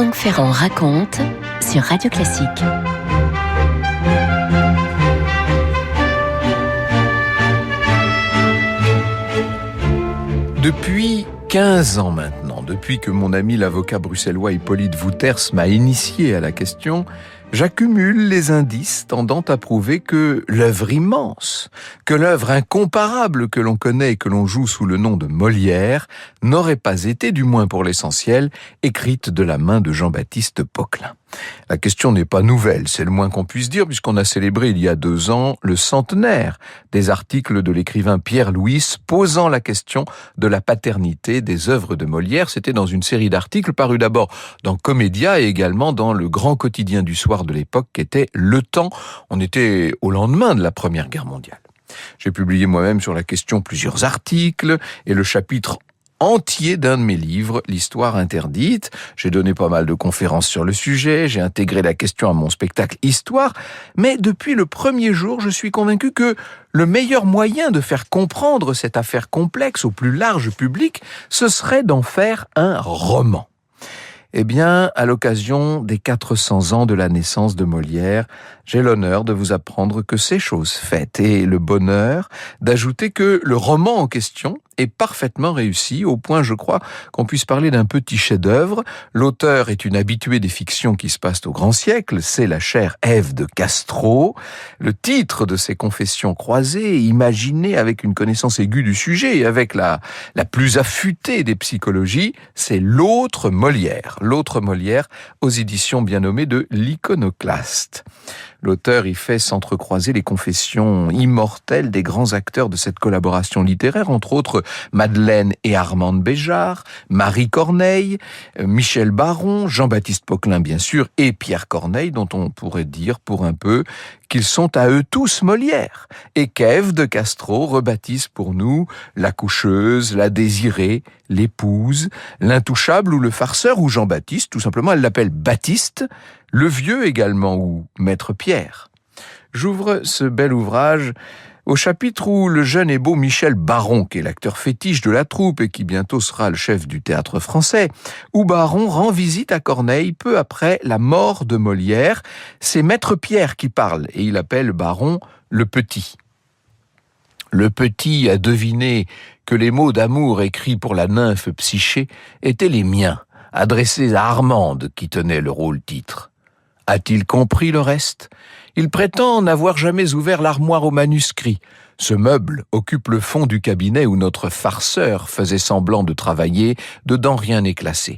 Franck Ferrand raconte sur Radio Classique. Depuis 15 ans maintenant, depuis que mon ami l'avocat bruxellois Hippolyte Wouters m'a initié à la question, j'accumule les indices tendant à prouver que l'œuvre immense, que l'œuvre incomparable que l'on connaît et que l'on joue sous le nom de Molière, n'aurait pas été, du moins pour l'essentiel, écrite de la main de Jean-Baptiste Poquelin. La question n'est pas nouvelle, c'est le moins qu'on puisse dire, puisqu'on a célébré il y a 2 ans le centenaire des articles de l'écrivain Pierre Louys posant la question de la paternité des œuvres de Molière. C'était dans une série d'articles parus d'abord dans Comédia et également dans le grand quotidien du soir de l'époque qui était Le Temps. On était au lendemain de la Première Guerre mondiale. J'ai publié moi-même sur la question plusieurs articles et le chapitre entier d'un de mes livres, L'Histoire interdite. J'ai donné pas mal de conférences sur le sujet, j'ai intégré la question à mon spectacle Histoire, mais depuis le premier jour, je suis convaincu que le meilleur moyen de faire comprendre cette affaire complexe au plus large public, ce serait d'en faire un roman. Eh bien, à l'occasion des 400 ans de la naissance de Molière, j'ai l'honneur de vous apprendre que c'est chose faite et le bonheur d'ajouter que le roman en question est parfaitement réussi, au point, je crois, qu'on puisse parler d'un petit chef-d'œuvre. L'auteur est une habituée des fictions qui se passent au grand siècle, c'est la chère Ève de Castro. Le titre de ses confessions croisées, imaginées avec une connaissance aiguë du sujet et avec la plus affûtée des psychologies, c'est L'autre Molière. L'autre Molière, aux éditions bien nommées de l'Iconoclaste. L'auteur y fait s'entrecroiser les confessions immortelles des grands acteurs de cette collaboration littéraire, entre autres Madeleine et Armande Béjart, Marie Corneille, Michel Baron, Jean-Baptiste Poquelin bien sûr, et Pierre Corneille, dont on pourrait dire pour un peu qu'ils sont à eux tous Molière, et qu'Ève de Castro rebaptise pour nous la coucheuse, la désirée, l'épouse, l'intouchable ou le farceur, ou Jean-Baptiste, tout simplement elle l'appelle Baptiste, le vieux également, ou Maître Pierre. J'ouvre ce bel ouvrage au chapitre où le jeune et beau Michel Baron, qui est l'acteur fétiche de la troupe et qui bientôt sera le chef du théâtre français, où Baron rend visite à Corneille peu après la mort de Molière. C'est Maître Pierre qui parle et il appelle Baron le petit. Le petit a deviné que les mots d'amour écrits pour la nymphe Psyché étaient les miens, adressés à Armande qui tenait le rôle-titre. A-t-il compris le reste ? Il prétend n'avoir jamais ouvert l'armoire aux manuscrits. Ce meuble occupe le fond du cabinet où notre farceur faisait semblant de travailler, dedans rien n'est classé.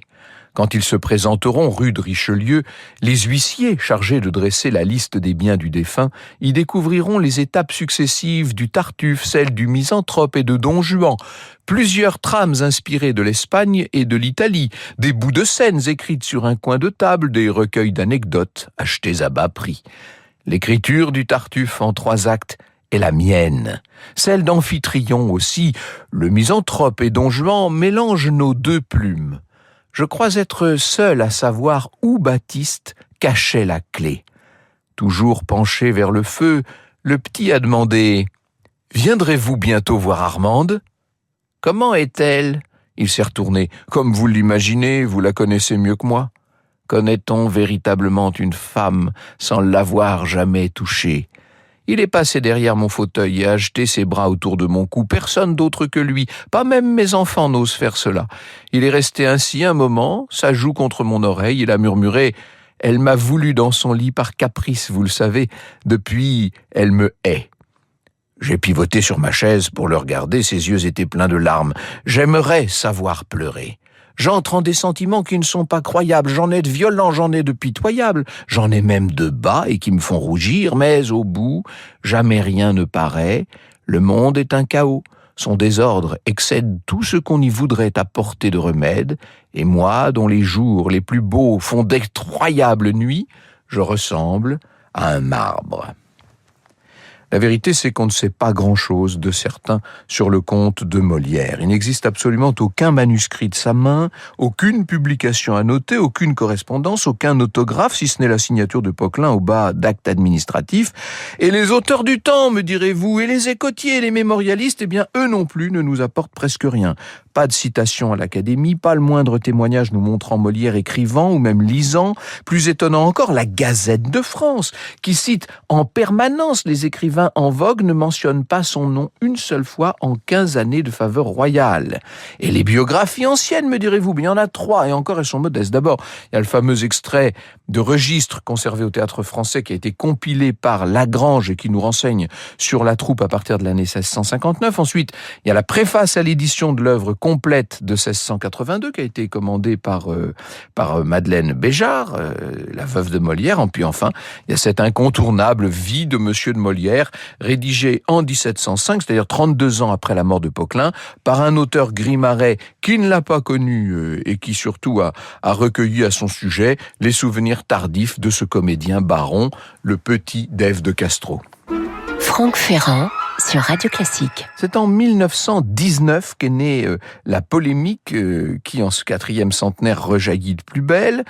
Quand ils se présenteront rue de Richelieu, les huissiers chargés de dresser la liste des biens du défunt y découvriront les étapes successives du Tartuffe, celles du Misanthrope et de Don Juan, plusieurs trames inspirées de l'Espagne et de l'Italie, des bouts de scènes écrites sur un coin de table, des recueils d'anecdotes achetés à bas prix. L'écriture du Tartuffe en 3 actes est la mienne. Celle d'Amphitryon aussi, le Misanthrope et Don Juan mélangent nos 2 plumes. Je crois être seul à savoir où Baptiste cachait la clé. Toujours penché vers le feu, le petit a demandé « Viendrez-vous bientôt voir Armande ?»« Comment est-elle » Il s'est retourné. « Comme vous l'imaginez, vous la connaissez mieux que moi. Connaît-on véritablement une femme sans l'avoir jamais touchée ?» Il est passé derrière mon fauteuil et a jeté ses bras autour de mon cou. Personne d'autre que lui, pas même mes enfants n'osent faire cela. Il est resté ainsi un moment, sa joue contre mon oreille, il a murmuré « Elle m'a voulu dans son lit par caprice, vous le savez. Depuis, elle me hait. » J'ai pivoté sur ma chaise pour le regarder, ses yeux étaient pleins de larmes. J'aimerais savoir pleurer. J'entre en des sentiments qui ne sont pas croyables, j'en ai de violents, j'en ai de pitoyables, j'en ai même de bas et qui me font rougir, mais au bout, jamais rien ne paraît, le monde est un chaos, son désordre excède tout ce qu'on y voudrait apporter de remède, et moi, dont les jours les plus beaux font d'effroyables nuits, je ressemble à un marbre. La vérité, c'est qu'on ne sait pas grand-chose de certain sur le conte de Molière. Il n'existe absolument aucun manuscrit de sa main, aucune publication à noter, aucune correspondance, aucun autographe, si ce n'est la signature de Poquelin au bas d'actes administratifs. Et les auteurs du temps, me direz-vous, et les écotiers et les mémorialistes, eh bien, eux non plus ne nous apportent presque rien. pas de citation à l'Académie, pas le moindre témoignage nous montrant Molière écrivant ou même lisant. Plus étonnant encore, la Gazette de France, qui cite en permanence les écrivains en vogue, ne mentionne pas son nom une seule fois en 15 années de faveur royale. Et les biographies anciennes, me direz-vous, mais il y en a 3, et encore elles sont modestes. D'abord, il y a le fameux extrait de registre conservé au Théâtre Français qui a été compilé par Lagrange et qui nous renseigne sur la troupe à partir de l'année 1659. Ensuite, il y a la préface à l'édition de l'œuvre complète de 1682 qui a été commandée par Madeleine Béjart, la veuve de Molière. Et puis enfin, il y a cette incontournable vie de Monsieur de Molière, rédigée en 1705, c'est-à-dire 32 ans après la mort de Poquelin, par un auteur Grimaret qui ne l'a pas connu et qui surtout a recueilli à son sujet les souvenirs tardifs de ce comédien baron, le petit d'Ève de Castro. Franck Ferrand sur Radio Classique. C'est en 1919 qu'est née la polémique qui, en ce 4e centenaire, rejaillit de plus belle.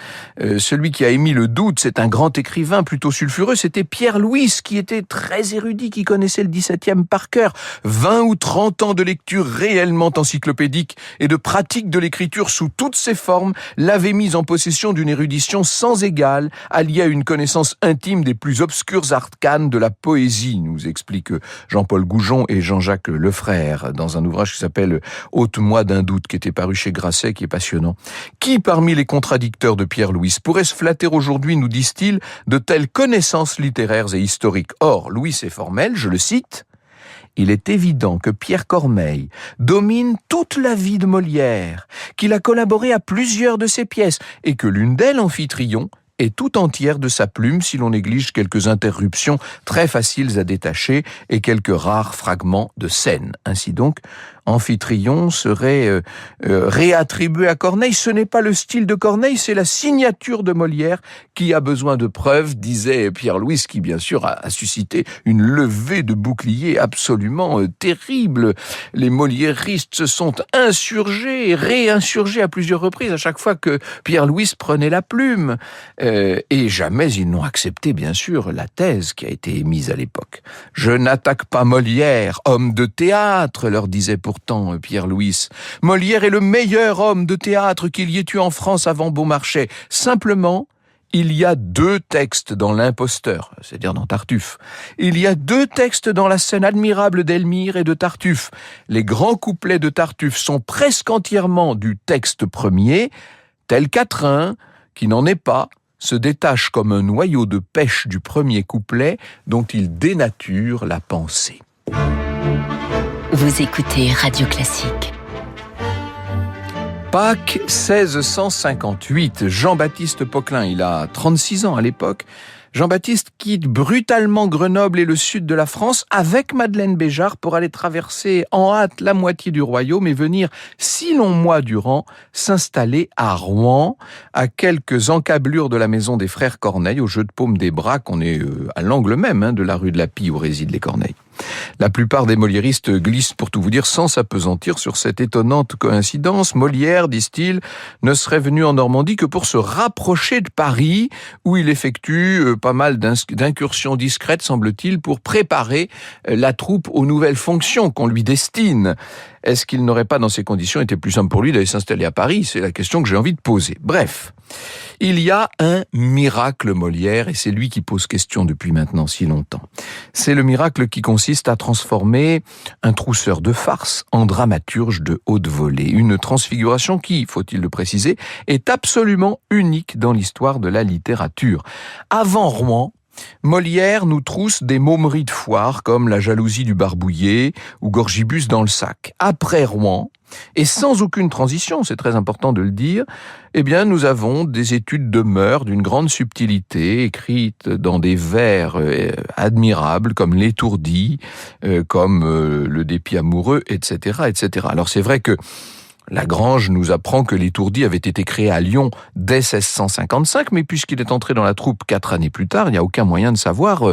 Celui qui a émis le doute, c'est un grand écrivain plutôt sulfureux, c'était Pierre Louys, qui était très érudit, qui connaissait le 17e par cœur. 20 ou 30 ans de lecture réellement encyclopédique et de pratique de l'écriture sous toutes ses formes l'avaient mis en possession d'une érudition sans égale, alliée à une connaissance intime des plus obscurs arcanes de la poésie, nous explique Jean-Paul Goujon et Jean-Jacques Lefrère dans un ouvrage qui s'appelle « Ôte-moi d'un doute » qui était paru chez Grasset, qui est passionnant. Qui parmi les contradicteurs de Pierre Louys pourrait se flatter aujourd'hui, nous disent-ils, de telles connaissances littéraires et historiques? Or, Louys est formel, je le cite, « Il est évident que Pierre Corneille domine toute la vie de Molière, qu'il a collaboré à plusieurs de ses pièces et que l'une d'elles, Amphitryon, est tout entière de sa plume si l'on néglige quelques interruptions très faciles à détacher et quelques rares fragments de scène. Ainsi donc, Amphitryon serait réattribué à Corneille. Ce n'est pas le style de Corneille, c'est la signature de Molière qui a besoin de preuves, disait Pierre Louys, qui bien sûr a suscité une levée de boucliers absolument terrible. Les moliéristes se sont insurgés et réinsurgés à plusieurs reprises à chaque fois que Pierre Louys prenait la plume. Et jamais ils n'ont accepté, bien sûr, la thèse qui a été émise à l'époque. « Je n'attaque pas Molière, homme de théâtre », leur disait pourtant Pierre Louys. « Molière est le meilleur homme de théâtre qu'il y ait eu en France avant Beaumarchais. Simplement, il y a 2 textes dans l'Imposteur, c'est-à-dire dans Tartuffe. Il y a 2 textes dans la scène admirable d'Elmire et de Tartuffe. Les grands couplets de Tartuffe sont presque entièrement du texte premier, tel Quatrain, qui n'en est pas, se détache comme un noyau de pêche du premier couplet dont il dénature la pensée. » Vous écoutez Radio Classique. Pâques 1658, Jean-Baptiste Poquelin, il a 36 ans à l'époque. Jean-Baptiste quitte brutalement Grenoble et le sud de la France avec Madeleine Béjart pour aller traverser en hâte la moitié du royaume et venir 6 longs mois durant s'installer à Rouen, à quelques encablures de la maison des frères Corneille, au jeu de paume des Braques. On est à l'angle même de la rue de la Pie où résident les Corneille. La plupart des moliéristes glissent, pour tout vous dire, sans s'apesantir sur cette étonnante coïncidence. Molière, disent-ils, ne serait venu en Normandie que pour se rapprocher de Paris, où il effectue pas mal d'incursions discrètes, semble-t-il, pour préparer la troupe aux nouvelles fonctions qu'on lui destine. Est-ce qu'il n'aurait pas, dans ces conditions, été plus simple pour lui d'aller s'installer à Paris? C'est la question que j'ai envie de poser. Bref, il y a un miracle Molière, et c'est lui qui pose question depuis maintenant si longtemps. C'est le miracle qui consiste à transformer un trousseur de farce en dramaturge de haute volée. Une transfiguration qui, faut-il le préciser, est absolument unique dans l'histoire de la littérature. Avant Rouen, Molière nous trousse des momeries de foire comme La jalousie du Barbouillé ou Gorgibus dans le sac. Après Rouen, et sans aucune transition, c'est très important de le dire, eh bien, nous avons des études de mœurs d'une grande subtilité, écrites dans des vers admirables, comme L'Étourdi, comme Le dépit amoureux, etc., etc. Alors, c'est vrai que Lagrange nous apprend que l'Étourdi avait été créé à Lyon dès 1655, mais puisqu'il est entré dans la troupe 4 années plus tard, il n'y a aucun moyen de savoir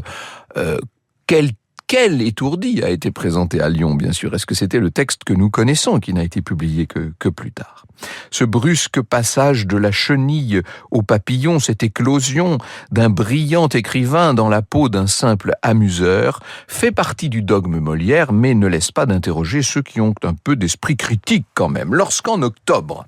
Quel étourdi a été présenté à Lyon, bien sûr. Est-ce que c'était le texte que nous connaissons, qui n'a été publié que plus tard? Ce brusque passage de la chenille au papillon, cette éclosion d'un brillant écrivain dans la peau d'un simple amuseur, fait partie du dogme Molière, mais ne laisse pas d'interroger ceux qui ont un peu d'esprit critique quand même. Lorsqu'en octobre,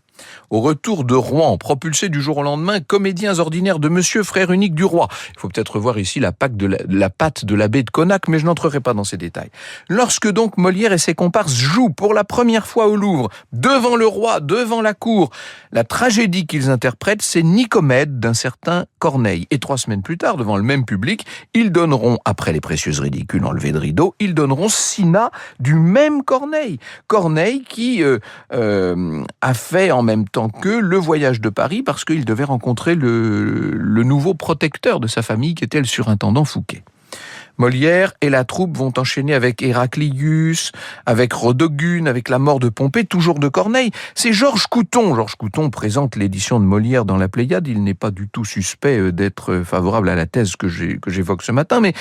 au retour de Rouen, propulsé du jour au lendemain, comédiens ordinaires de Monsieur Frère unique du roi. Il faut peut-être voir ici la patte de l'abbé de Connac, mais je n'entrerai pas dans ces détails. Lorsque donc Molière et ses comparses jouent pour la première fois au Louvre, devant le roi, devant la cour, la tragédie qu'ils interprètent, c'est Nicomède d'un certain Corneille. Et 3 semaines plus tard, devant le même public, ils donneront, après les précieuses ridicules enlevées de rideau, ils donneront Cinna du même Corneille. Corneille qui a fait en même temps que le voyage de Paris parce qu'il devait rencontrer le nouveau protecteur de sa famille qui était le surintendant Fouquet. Molière et la troupe vont enchaîner avec Héraclius, avec Rodogune, avec la mort de Pompée, toujours de Corneille. C'est Georges Couthon. Georges Couthon présente l'édition de Molière dans la Pléiade. Il n'est pas du tout suspect d'être favorable à la thèse que j'évoque ce matin, mais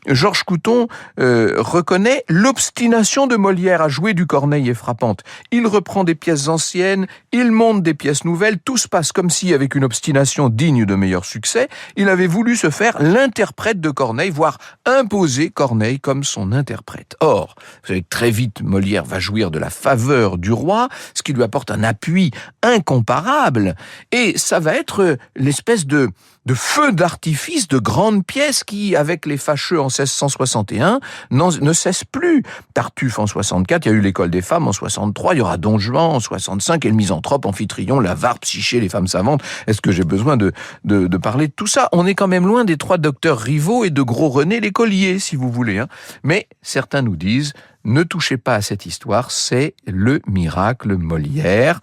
Georges Couthon reconnaît l'obstination de Molière à jouer du Corneille est frappante. Il reprend des pièces anciennes, il monte des pièces nouvelles, tout se passe comme si, avec une obstination digne de meilleur succès, il avait voulu se faire l'interprète de Corneille, voire imposer Corneille comme son interprète. Or, vous savez que très vite, Molière va jouir de la faveur du roi, ce qui lui apporte un appui incomparable, et ça va être l'espèce de feu d'artifice de grandes pièces qui, avec les fâcheux en 1661, ne cessent plus. Tartuffe en 64, il y a eu l'école des femmes en 63, il y aura Don Juan en 65, et le misanthrope, Amphitryon, l'avare, Psyché, les femmes savantes. Est-ce que j'ai besoin de parler de tout ça? On est quand même loin des 3 docteurs Rivaux et de Gros René l'écolier, si vous voulez. Mais certains nous disent, ne touchez pas à cette histoire, c'est le miracle Molière.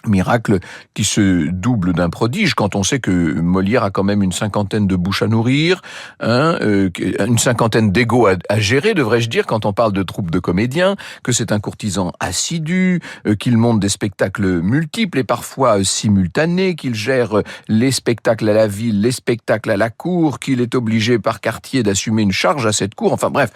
Miracle qui se double d'un prodige quand on sait que Molière a quand même une 50aine de bouches à nourrir, une 50aine d'égos à gérer, devrais-je dire, quand on parle de troupe de comédiens, que c'est un courtisan assidu, qu'il monte des spectacles multiples et parfois simultanés, qu'il gère les spectacles à la ville, les spectacles à la cour, qu'il est obligé par quartier d'assumer une charge à cette cour, enfin bref.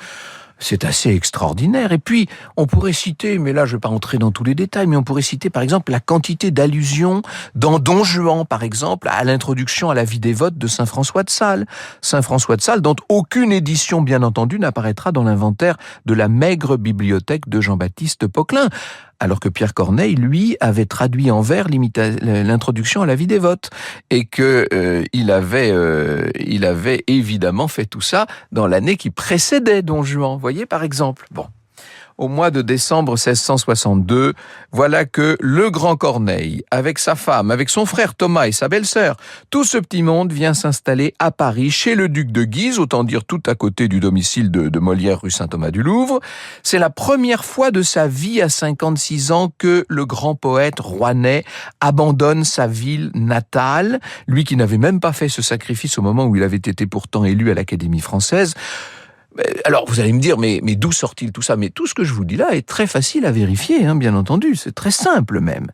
C'est assez extraordinaire. Et puis, on pourrait citer, mais là je ne vais pas entrer dans tous les détails, mais on pourrait citer par exemple la quantité d'allusions dans Don Juan, par exemple, à l'introduction à la vie dévote de Saint François de Sales. Saint François de Sales, dont aucune édition, bien entendu, n'apparaîtra dans l'inventaire de la maigre bibliothèque de Jean-Baptiste Poquelin. Alors que Pierre Corneille, lui, avait traduit en vers l'introduction à la vie dévote, et que il avait évidemment fait tout ça dans l'année qui précédait Don Juan. Vous voyez, par exemple. Bon. Au mois de décembre 1662, voilà que le grand Corneille, avec sa femme, avec son frère Thomas et sa belle-sœur, tout ce petit monde vient s'installer à Paris, chez le duc de Guise, autant dire tout à côté du domicile de Molière, rue Saint-Thomas-du-Louvre. C'est la première fois de sa vie à 56 ans que le grand poète rouennais abandonne sa ville natale, lui qui n'avait même pas fait ce sacrifice au moment où il avait été pourtant élu à l'Académie française. Alors, vous allez me dire, mais d'où sort-il tout ça? Mais tout ce que je vous dis là est très facile à vérifier, bien entendu. C'est très simple même.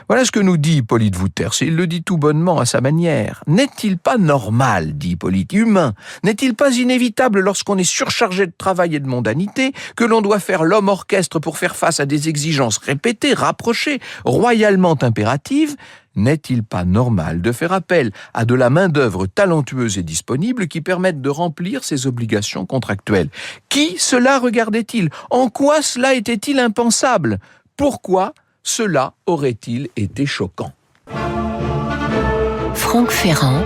Voilà ce que nous dit Hippolyte Wouters, et il le dit tout bonnement à sa manière. N'est-il pas normal, dit Hippolyte, humain? N'est-il pas inévitable lorsqu'on est surchargé de travail et de mondanité, que l'on doit faire l'homme orchestre pour faire face à des exigences répétées, rapprochées, royalement impératives? N'est-il pas normal de faire appel à de la main-d'œuvre talentueuse et disponible qui permette de remplir ses obligations contractuelles? Qui cela regardait-il? En quoi cela était-il impensable? Pourquoi cela aurait-il été choquant? Franck Ferrand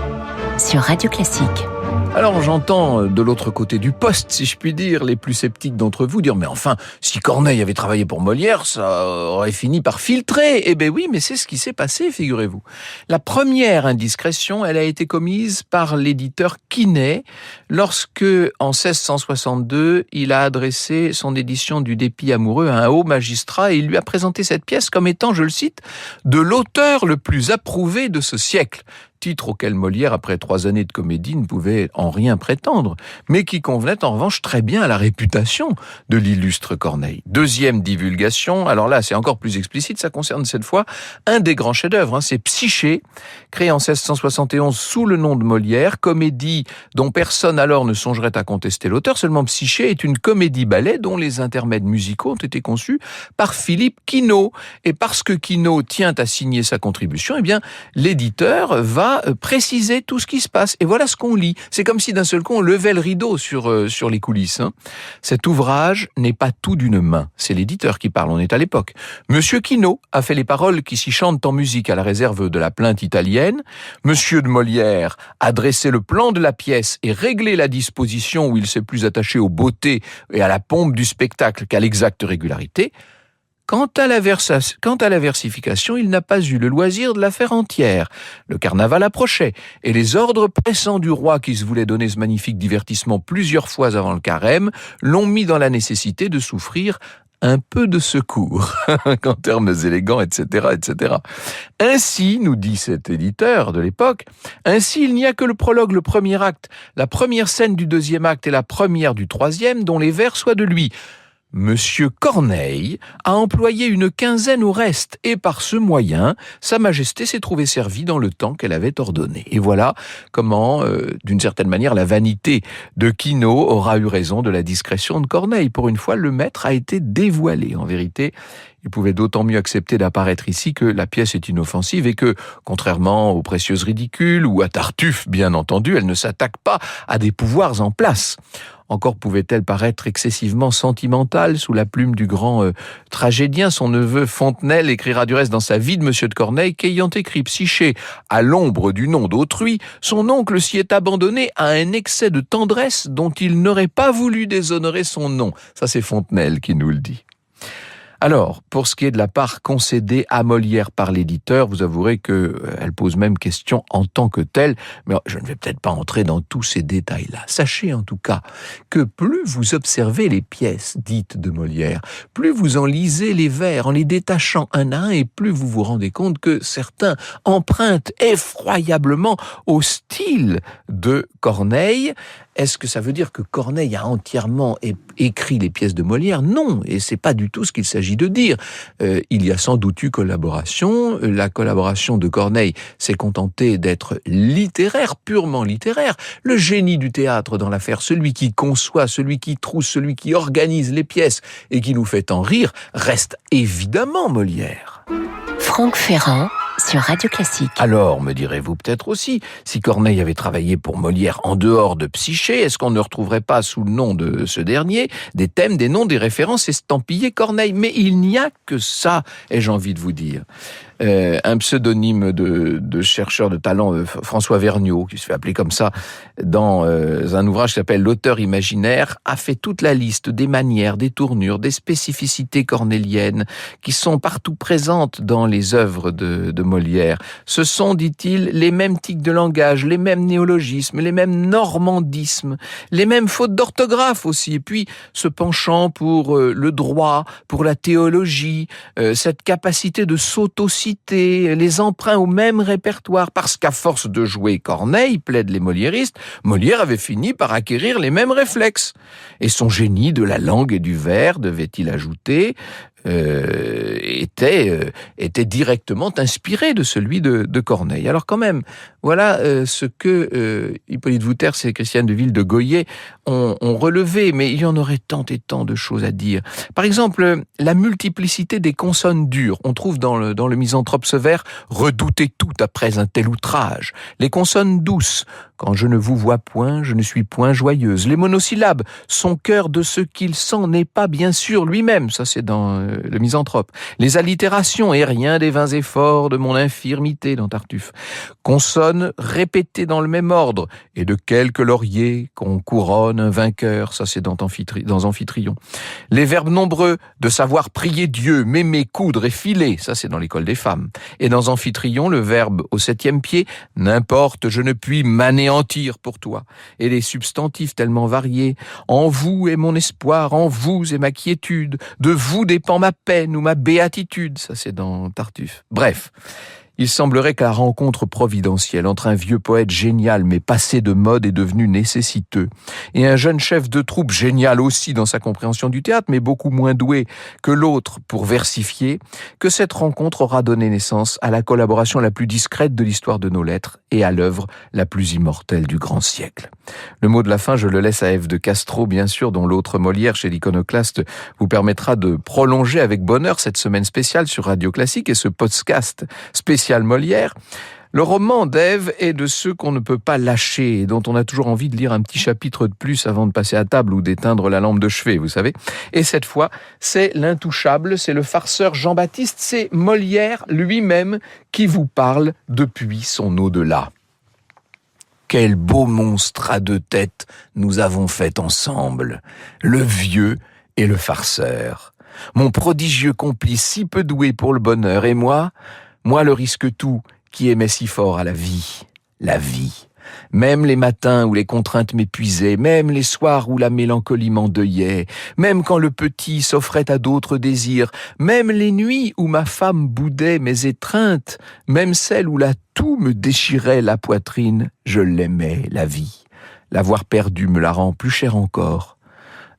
sur Radio Classique. Alors j'entends de l'autre côté du poste, si je puis dire, les plus sceptiques d'entre vous dire « Mais enfin, si Corneille avait travaillé pour Molière, ça aurait fini par filtrer !» Eh bien oui, mais c'est ce qui s'est passé, figurez-vous. La première indiscrétion, elle a été commise par l'éditeur Quinet, lorsque, en 1662, il a adressé son édition du Dépit amoureux à un haut magistrat et il lui a présenté cette pièce comme étant, je le cite, « de l'auteur le plus approuvé de ce siècle ». titre auquel Molière, après 3 années de comédie, ne pouvait en rien prétendre, mais qui convenait en revanche très bien à la réputation de l'illustre Corneille. Deuxième divulgation, alors là c'est encore plus explicite, ça concerne cette fois un des grands chefs-d'œuvre, c'est Psyché, créé en 1671 sous le nom de Molière, comédie dont personne alors ne songerait à contester l'auteur, seulement Psyché est une comédie-ballet dont les intermèdes musicaux ont été conçus par Philippe Quinault. Et parce que Quinault tient à signer sa contribution, eh bien, l'éditeur va préciser tout ce qui se passe. Et voilà ce qu'on lit. C'est comme si d'un seul coup on levait le rideau sur les coulisses. Cet ouvrage n'est pas tout d'une main. C'est l'éditeur qui parle, on est à l'époque. Monsieur Quinault a fait les paroles qui s'y chantent en musique à la réserve de la plainte italienne. Monsieur de Molière a dressé le plan de la pièce et réglé la disposition où il s'est plus attaché aux beautés et à la pompe du spectacle qu'à l'exacte régularité. Quant à la versification, il n'a pas eu le loisir de la faire entière. Le carnaval approchait, et les ordres pressants du roi qui se voulait donner ce magnifique divertissement plusieurs fois avant le carême l'ont mis dans la nécessité de souffrir un peu de secours, en termes élégants, etc., etc. Ainsi, nous dit cet éditeur de l'époque, ainsi il n'y a que le prologue, le premier acte, la première scène du deuxième acte et la première du troisième dont les vers soient de lui. Monsieur Corneille a employé une quinzaine au reste, et par ce moyen, Sa Majesté s'est trouvée servie dans le temps qu'elle avait ordonné. Et voilà comment, d'une certaine manière, la vanité de Quinault aura eu raison de la discrétion de Corneille. Pour une fois, le maître a été dévoilé. En vérité, il pouvait d'autant mieux accepter d'apparaître ici que la pièce est inoffensive et que, contrairement aux Précieuses ridicules ou à Tartuffe, bien entendu, elle ne s'attaque pas à des pouvoirs en place. Encore pouvait-elle paraître excessivement sentimentale sous la plume du grand tragédien. Son neveu Fontenelle écrira du reste dans sa vie de Monsieur de Corneille qu'ayant écrit Psyché à l'ombre du nom d'autrui, son oncle s'y est abandonné à un excès de tendresse dont il n'aurait pas voulu déshonorer son nom. Ça, c'est Fontenelle qui nous le dit. Alors, pour ce qui est de la part concédée à Molière par l'éditeur, vous avouerez qu'elle pose même question en tant que telle, mais je ne vais peut-être pas entrer dans tous ces détails-là. Sachez en tout cas que plus vous observez les pièces dites de Molière, plus vous en lisez les vers en les détachant un à un, et plus vous vous rendez compte que certains empruntent effroyablement au style de Corneille. Est-ce que ça veut dire que Corneille a entièrement écrit les pièces de Molière ? Non, et c'est pas du tout ce qu'il s'agit de dire. Il y a sans doute eu collaboration. La collaboration de Corneille s'est contentée d'être littéraire, purement littéraire. Le génie du théâtre dans l'affaire, celui qui conçoit, celui qui trousse, celui qui organise les pièces et qui nous fait en rire, reste évidemment Molière. Franck Ferrand sur Radio Classique. Alors, me direz-vous peut-être aussi, si Corneille avait travaillé pour Molière en dehors de Psyché, est-ce qu'on ne retrouverait pas sous le nom de ce dernier des thèmes, des noms, des références estampillés Corneille ? Mais il n'y a que ça, ai-je envie de vous dire. Un pseudonyme de chercheur de talent, François Vergniaud, qui se fait appeler comme ça dans un ouvrage qui s'appelle L'auteur imaginaire, a fait toute la liste des manières, des tournures, des spécificités cornéliennes qui sont partout présentes dans les œuvres de Molière. Ce sont, dit-il, les mêmes tics de langage, les mêmes néologismes, les mêmes normandismes, les mêmes fautes d'orthographe aussi, et puis ce penchant pour le droit, pour la théologie, cette capacité de s'autociter, les emprunts au même répertoire, parce qu'à force de jouer Corneille, plaident les moliéristes, Molière avait fini par acquérir les mêmes réflexes. Et son génie de la langue et du vers, devait-il ajouter, était directement inspiré de celui de Corneille. Alors quand même, voilà ce que Hippolyte Wouters et Christiane de Ville de Goyer ont relevé, mais il y en aurait tant et tant de choses à dire. Par exemple, la multiplicité des consonnes dures. On trouve dans le Misanthrope ce vers « Redoutez tout après un tel outrage ». Les consonnes douces. Quand je ne vous vois point, je ne suis point joyeuse. Les monosyllabes. Son cœur de ce qu'il sent n'est pas bien sûr lui-même. Ça, c'est dans le Misanthrope. Les allitérations. Et rien des vains efforts de mon infirmité dans Tartuffe. Consonnes répétées dans le même ordre. Et de quelques lauriers qu'on couronne un vainqueur. Ça, c'est dans Amphitryon. Les verbes nombreux. De savoir prier Dieu, m'aimer, coudre et filer. Ça, c'est dans l'École des femmes. Et dans Amphitryon, le verbe au 7e pied. N'importe, je ne puis m'anéantir pour toi. Et les substantifs tellement variés. En vous est mon espoir, en vous est ma quiétude. De vous dépend ma peine ou ma béatitude. Ça, c'est dans Tartuffe. Bref. Il semblerait qu'à la rencontre providentielle entre un vieux poète génial mais passé de mode et devenu nécessiteux, et un jeune chef de troupe génial aussi dans sa compréhension du théâtre, mais beaucoup moins doué que l'autre pour versifier, que cette rencontre aura donné naissance à la collaboration la plus discrète de l'histoire de nos lettres et à l'œuvre la plus immortelle du grand siècle. Le mot de la fin, je le laisse à Ève de Castro, bien sûr, dont l'autre Molière chez l'Iconoclaste vous permettra de prolonger avec bonheur cette semaine spéciale sur Radio Classique et ce podcast spécial Molière. Le roman d'Ève est de ceux qu'on ne peut pas lâcher et dont on a toujours envie de lire un petit chapitre de plus avant de passer à table ou d'éteindre la lampe de chevet, vous savez. Et cette fois, c'est l'intouchable, c'est le farceur Jean-Baptiste, c'est Molière lui-même qui vous parle depuis son au-delà. Quel beau monstre à deux têtes nous avons fait ensemble, le vieux et le farceur. Mon prodigieux complice si peu doué pour le bonheur, et moi le risque tout, qui aimait si fort à la vie. La vie. Même les matins où les contraintes m'épuisaient, même les soirs où la mélancolie m'endeuillait, même quand le petit s'offrait à d'autres désirs, même les nuits où ma femme boudait mes étreintes, même celles où la toux me déchirait la poitrine, je l'aimais, la vie. L'avoir perdue me la rend plus chère encore.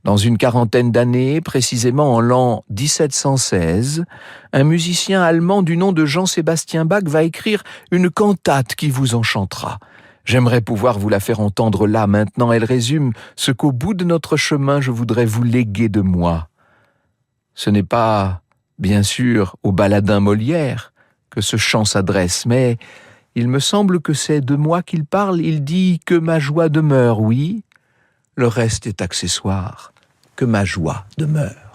Dans une quarantaine d'années, précisément en l'an 1716, un musicien allemand du nom de Jean-Sébastien Bach va écrire une cantate qui vous enchantera. J'aimerais pouvoir vous la faire entendre là, maintenant. Elle résume ce qu'au bout de notre chemin, je voudrais vous léguer de moi. Ce n'est pas, bien sûr, au baladin Molière que ce chant s'adresse, mais il me semble que c'est de moi qu'il parle. Il dit que ma joie demeure, oui, le reste est accessoire. Que ma joie demeure.